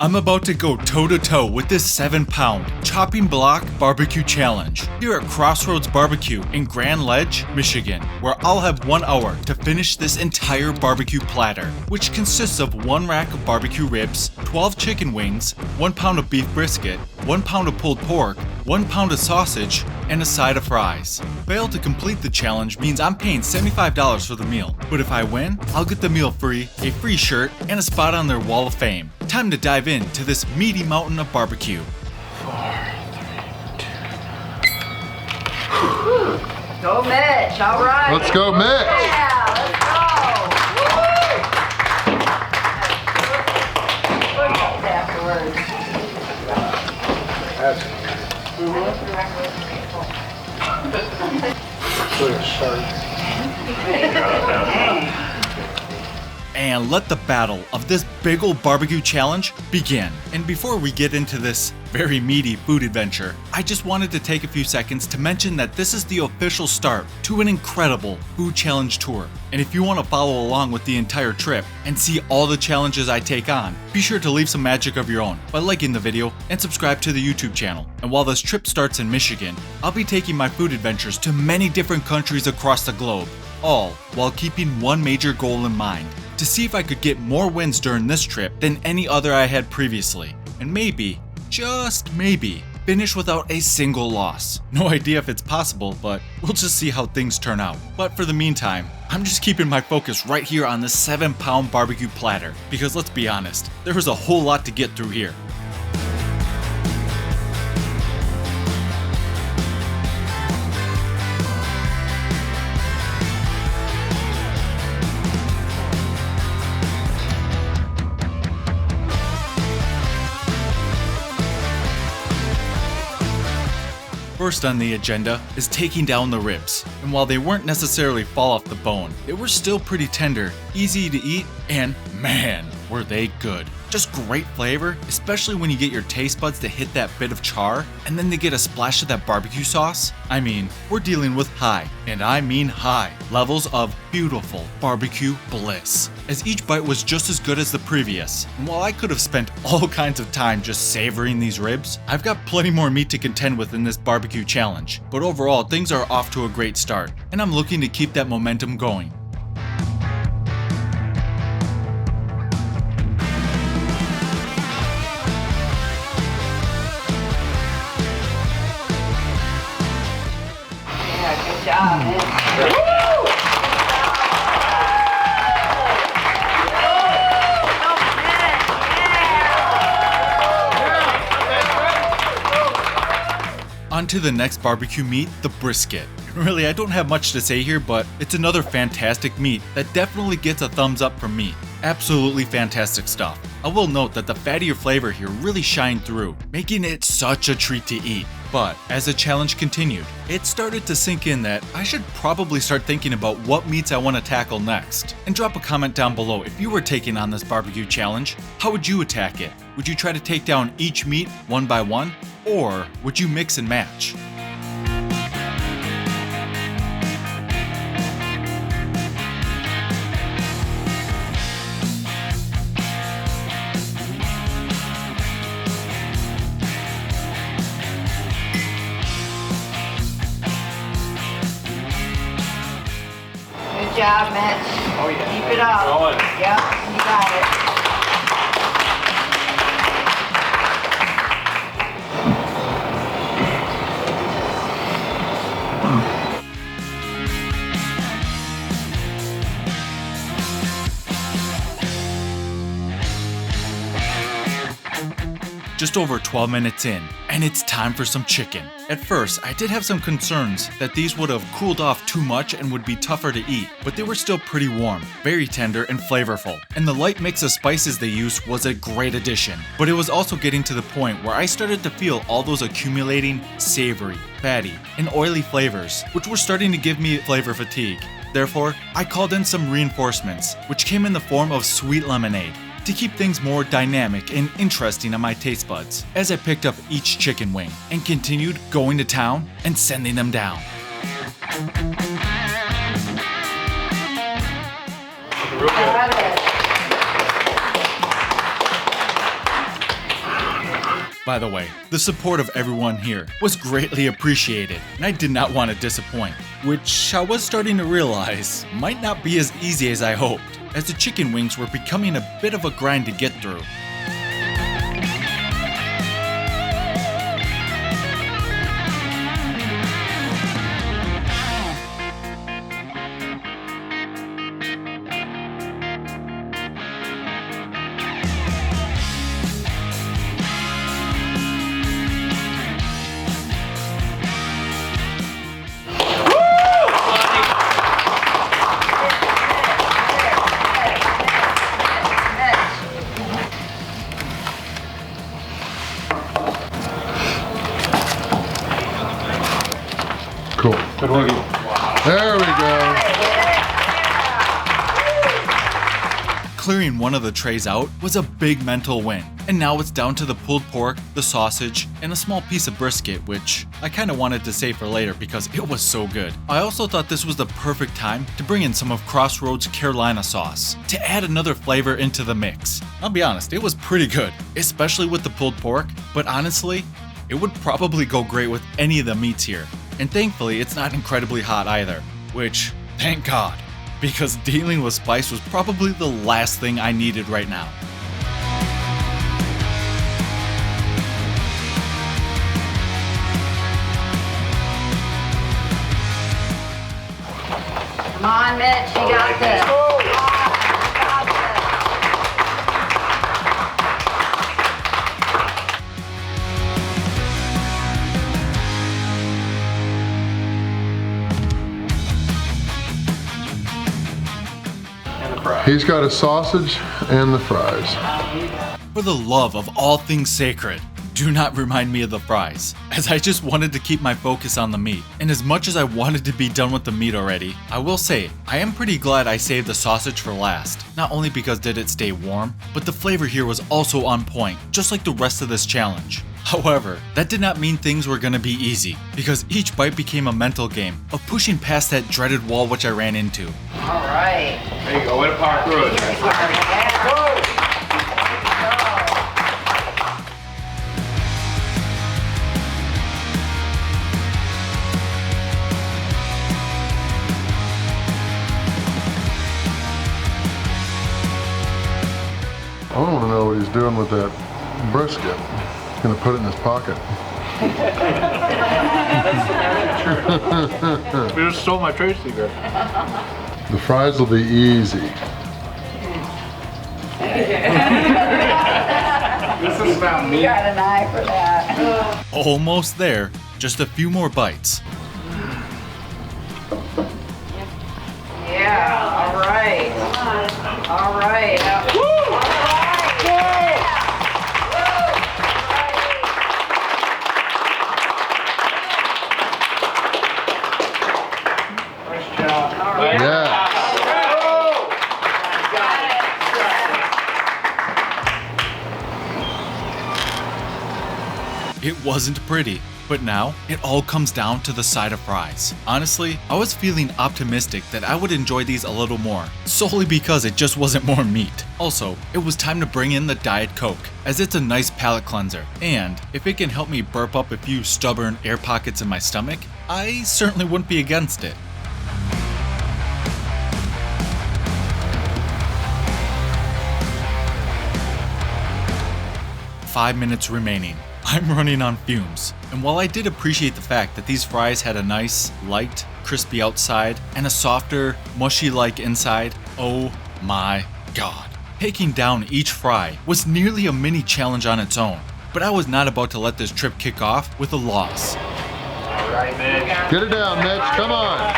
I'm about to go toe-to-toe with this 7-pound Chopping Block BBQ Challenge here at Crossroads Barbecue in Grand Ledge, Michigan, where I'll have 1 hour to finish this entire barbecue platter, which consists of 1 rack of barbecue ribs, 12 chicken wings, 1 pound of beef brisket, 1 pound of pulled pork, 1 pound of sausage, and a side of fries. Fail to complete the challenge means I'm paying $75 for the meal, but if I win, I'll get the meal free, a free shirt, and a spot on their wall of fame. Time to dive into this meaty mountain of barbecue. 4, 3, 2. Go Mitch, all right. Let's go, Mitch. Yeah, let's go. Look at afterwards. That's And let the battle of this big ol' barbecue challenge begin. And before we get into this very meaty food adventure, I just wanted to take a few seconds to mention that this is the official start to an incredible food challenge tour. And if you want to follow along with the entire trip and see all the challenges I take on, be sure to leave some magic of your own by liking the video and subscribe to the YouTube channel. And while this trip starts in Michigan, I'll be taking my food adventures to many different countries across the globe, all while keeping one major goal in mind: to see if I could get more wins during this trip than any other I had previously, and maybe, just maybe, finish without a single loss. No idea if it's possible, but we'll just see how things turn out. But for the meantime, I'm just keeping my focus right here on this 7-pound barbecue platter, because let's be honest, there was a whole lot to get through here. First on the agenda is taking down the ribs, and while they weren't necessarily fall off the bone, they were still pretty tender, easy to eat, and man, were they good. Just great flavor, especially when you get your taste buds to hit that bit of char, and then they get a splash of that barbecue sauce. I mean, we're dealing with high, and I mean high, levels of beautiful barbecue bliss, as each bite was just as good as the previous. And while I could have spent all kinds of time just savoring these ribs, I've got plenty more meat to contend with in this barbecue challenge. But overall, things are off to a great start, and I'm looking to keep that momentum going. Good job, Mitch. On to the next barbecue meat, the brisket. Really, I don't have much to say here, but it's another fantastic meat that definitely gets a thumbs up from me. Absolutely fantastic stuff. I will note that the fattier flavor here really shined through, making it such a treat to eat. But as the challenge continued, it started to sink in that I should probably start thinking about what meats I want to tackle next. And drop a comment down below if you were taking on this barbecue challenge. How would you attack it? Would you try to take down each meat one by one? Or would you mix and match? Good job, Mitch. Oh yeah. Keep it up. Going. Yep, you got it. Just over 12 minutes in, and it's time for some chicken. At first, I did have some concerns that these would have cooled off too much and would be tougher to eat, but they were still pretty warm, very tender and flavorful, and the light mix of spices they used was a great addition. But it was also getting to the point where I started to feel all those accumulating, savory, fatty, and oily flavors, which were starting to give me flavor fatigue. Therefore, I called in some reinforcements, which came in the form of sweet lemonade, to keep things more dynamic and interesting on my taste buds, as I picked up each chicken wing and continued going to town and sending them down. Real good. By the way, the support of everyone here was greatly appreciated, and I did not want to disappoint, which I was starting to realize might not be as easy as I hoped, as the chicken wings were becoming a bit of a grind to get through. Cool. Good work. There we go. Clearing one of the trays out was a big mental win, and now it's down to the pulled pork, the sausage, and a small piece of brisket, which I kinda wanted to save for later because it was so good. I also thought this was the perfect time to bring in some of Crossroads Carolina sauce to add another flavor into the mix. I'll be honest, it was pretty good, especially with the pulled pork, but honestly, it would probably go great with any of the meats here. And thankfully, it's not incredibly hot either, which, thank God, because dealing with spice was probably the last thing I needed right now. Come on, Mitch, you got this. He's got a sausage and the fries. For the love of all things sacred, do not remind me of the fries, as I just wanted to keep my focus on the meat. And as much as I wanted to be done with the meat already, I will say, I am pretty glad I saved the sausage for last. Not only because did it stay warm, but the flavor here was also on point, just like the rest of this challenge. However, that did not mean things were gonna be easy, because each bite became a mental game of pushing past that dreaded wall which I ran into. All right. There you go. Way to power through it. I want to know what he's doing with that brisket. He's going to put it in his pocket. You just stole my trade secret. The fries will be easy. This is about me. You got an eye for that. Almost there, just a few more bites. Yeah, all right. All right. Woo! All right. Yeah. Nice job. All right. Yeah. It wasn't pretty, but now it all comes down to the side of fries. Honestly, I was feeling optimistic that I would enjoy these a little more, solely because it just wasn't more meat. Also, it was time to bring in the Diet Coke, as it's a nice palate cleanser, and if it can help me burp up a few stubborn air pockets in my stomach, I certainly wouldn't be against it. "5 minutes remaining. I'm running on fumes. And while I did appreciate the fact that these fries had a nice, light, crispy outside and a softer, mushy-like inside, oh my god. Taking down each fry was nearly a mini challenge on its own, but I was not about to let this trip kick off with a loss. All right, Mitch. Get it down, Mitch. Come on.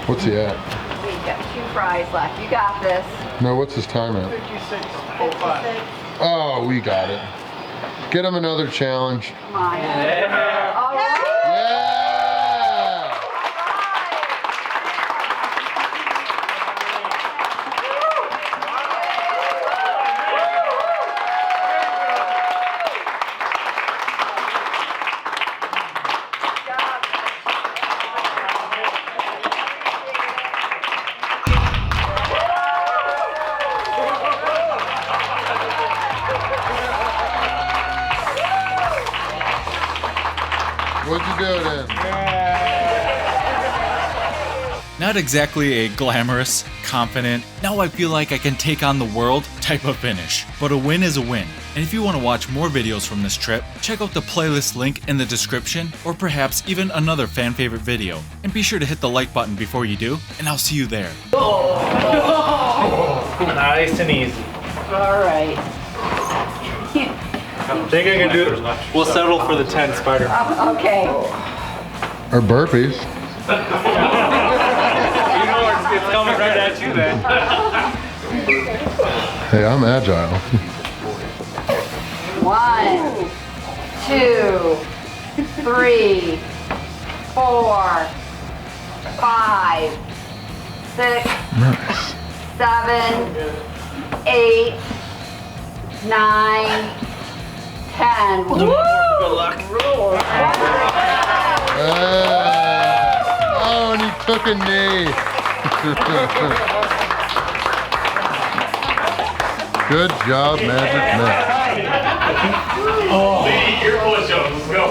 What's he at? We've got 2 fries left. You got this. No, what's his time at? 56.05. Oh, we got it. Get him another challenge. Come on. All right. Yeah! Not exactly a glamorous, confident, now I feel like I can take on the world type of finish, but a win is a win. And if you want to watch more videos from this trip, check out the playlist link in the description, or perhaps even another fan favorite video. And be sure to hit the like button before you do, and I'll see you there. Nice and easy. All right. I think I can do it. We'll settle for the 10, Spider. Okay. Or burpees. You know it's coming right at you then. Hey, I'm agile. 1, 2, 3, 4, 5, 6, Nice. 7, 8, 9, 10. Woo! Good luck. Oh, and he took a knee. Good job, Magic Mitch. Your push-ups, let's go.